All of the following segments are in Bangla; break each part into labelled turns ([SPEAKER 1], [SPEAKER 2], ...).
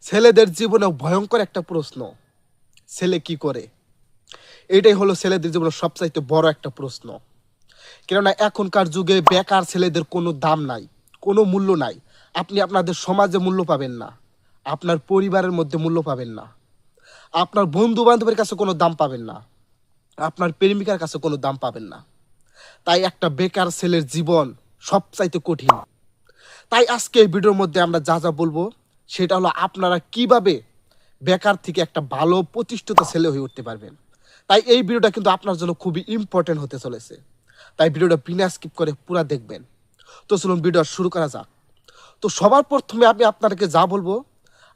[SPEAKER 1] ছেলেদের জীবনে ভয়ঙ্কর একটা প্রশ্ন, ছেলে কি করে? এটাই হলো ছেলেদের জীবনে সবচাইতে বড় একটা প্রশ্ন। কেননা এখনকার যুগে বেকার ছেলেদের কোনো দাম নাই, কোনো মূল্য নাই। আপনি আপনাদের সমাজে মূল্য পাবেন না, আপনার পরিবারের মধ্যে মূল্য পাবেন না, আপনার বন্ধু বান্ধবের কাছে কোনো দাম পাবেন না, আপনার প্রেমিকার কাছে কোনো দাম পাবেন না। তাই একটা বেকার ছেলের জীবন সবচাইতে কঠিন। তাই আজকে এই ভিডিওর মধ্যে আমরা যা যা বলবো সেটা হলো আপনারা কিভাবে বেকার থেকে একটা ভালো প্রতিষ্ঠিত ছেলে হয়ে উঠতে পারবেন। তাই এই ভিডিওটা কিন্তু আপনার জন্য খুবই ইম্পর্টেন্ট হতে চলেছে। তাই ভিডিওটা বিনা স্কিপ করে পুরো দেখবেন। তো চলুন ভিডিও শুরু করা যাক। তো সবার প্রথমে আমি আপনাদেরকে যা বলবো,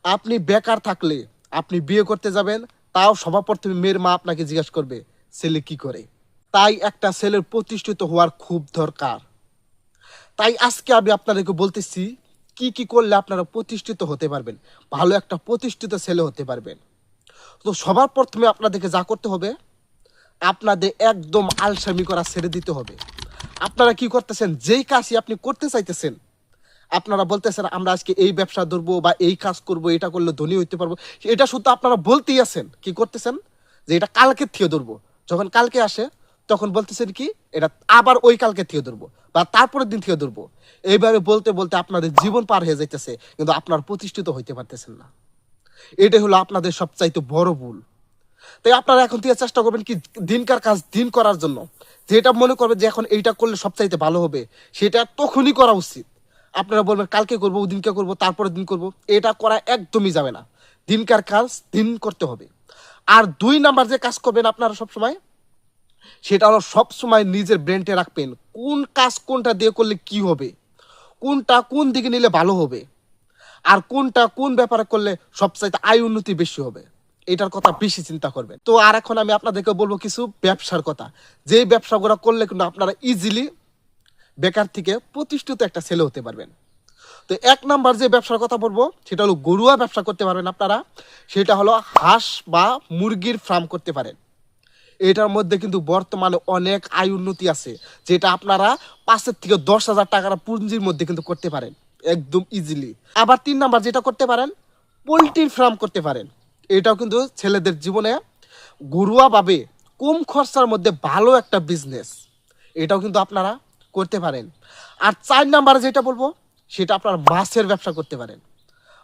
[SPEAKER 1] আপনি বেকার থাকলে আপনি বিয়ে করতে যাবেন, তাও সবার প্রথমে মেয়ের মা আপনাকে জিজ্ঞাসা করবে ছেলে কি করে। তাই একটা ছেলের প্রতিষ্ঠিত হওয়ার খুব দরকার। তাই আজকে আমি আপনাদেরকে বলতেছি কি কি করলে আপনারা প্রতিষ্ঠিত হতে পারবেন, ভালো একটা প্রতিষ্ঠিত ছেলে হতে পারবেন। তো সবার প্রথমে আপনাদেরকে যা করতে হবে, আপনাদের একদম আলসামি করা ছেড়ে দিতে হবে। আপনারা কি করতেছেন, যেই কাজই আপনি করতে চাইতেছেন, আপনারা বলতেছেন আমরা আজকে এই ব্যবসা ধরবো বা এই কাজ করব, এটা করলে ধনী হইতে পারবো, এটা শুধু আপনারা বলতেই আছেন। কি করতেছেন, যে এটা কালকে থেকে ধরবো। যখন কালকে আসে তখন বলতেছেন কি এটা আবার ওই কালকে থেকে ধরবো বা তারপরের দিন থেকে ধরবো। এইভাবে বলতে বলতে আপনাদের জীবন পার হয়ে যাইতেছে, কিন্তু আপনার প্রতিষ্ঠিত হইতে পারতেছেন না। এটাই হলো আপনাদের সবচাইতে বড় ভুল। তাই আপনারা এখন থেকে চেষ্টা করবেন কি দিনকার কাজ দিন করার জন্য। যেটা মনে করবেন যে এখন এইটা করলে সবচাইতে ভালো হবে, সেটা তখনই করা উচিত। আপনারা বলবেন কালকে করবো, দিনকে করবো, তারপরের দিন করবো, এটা করা একদমই যাবে না। দিনকার কাজ দিন করতে হবে। আর 2 নাম্বার যে কাজ করবেন আপনারা সবসময়, সেটা হলো সবসময় নিজের ব্রেনটে রাখবেন কোন কাজ কোনটা দিয়ে করলে কি হবে, কোনটা কোন দিকে নিলে ভালো হবে, আর কোনটা কোন ব্যাপারে করলে সবচাইতে আয় উন্নতি বেশি হবে। এটার কথা বেশি চিন্তা করবেন। তো আর এখন আমি আপনাদেরকে বলবো কিছু ব্যবসার কথা, যে ব্যবসাগুলো করলে কিন্তু আপনারা ইজিলি বেকার থেকে প্রতিষ্ঠিত একটা ছেলে হতে পারবেন। তো 1 নাম্বার যে ব্যবসার কথা বলবো সেটা হলো গরুয়া ব্যবসা করতে পারবেন আপনারা। সেটা হলো হাঁস বা মুরগির ফার্ম করতে পারেন। এটার মধ্যে কিন্তু বর্তমানে অনেক আয় উন্নতি আছে, যেটা আপনারা 5 থেকে 10,000 টাকার পুঁজির মধ্যে কিন্তু করতে পারেন একদম ইজিলি। আবার 3 নাম্বার যেটা করতে পারেন, পোলট্রির ফার্ম করতে পারেন। এটাও কিন্তু ছেলেদের জীবনে ঘরোয়া ভাবে কম খরচার মধ্যে ভালো একটা বিজনেস, এটাও কিন্তু আপনারা করতে পারেন। আর 4 নাম্বারে যেটা বলবো সেটা আপনারা মাছের ব্যবসা করতে পারেন।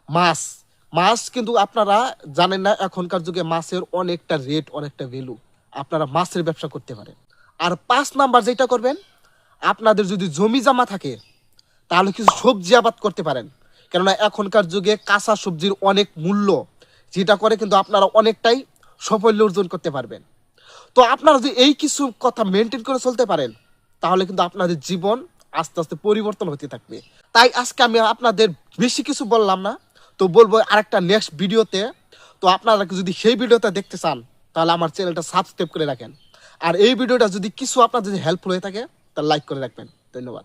[SPEAKER 1] মাছ মাছ কিন্তু আপনারা জানেন না, এখনকার যুগে মাছের অনেকটা রেট, অনেকটা ভ্যালু। আপনারা মাছের ব্যবসা করতে পারেন। আর 5 নাম্বার যেটা করবেন, আপনাদের যদি জমি জমা থাকে তাহলে কিছু সবজি আবাদ করতে পারেন। কেননা এখনকার যুগে কাঁচা সবজির অনেক মূল্য, যেটা করে কিন্তু আপনারা অনেকটাই সাফল্য অর্জন করতে পারবেন। তো আপনারা যদি এই কিছু কথা মেনটেন করে চলতে পারেন, তাহলে কিন্তু আপনাদের জীবন আস্তে আস্তে পরিবর্তন হতে থাকবে। তাই আজকে আমি আপনাদের বেশি কিছু বললাম না, তো বলবো আরেকটা নেক্সট ভিডিওতে। তো আপনারা যদি সেই ভিডিওটা দেখতে চান তাহলে আমার চ্যানেলটা সাবস্ক্রাইব করে রাখেন। আর এই ভিডিওটা যদি কিছু আপনার যদি হেল্পফুল হয়ে থাকে তাহলে লাইক করে রাখবেন। ধন্যবাদ।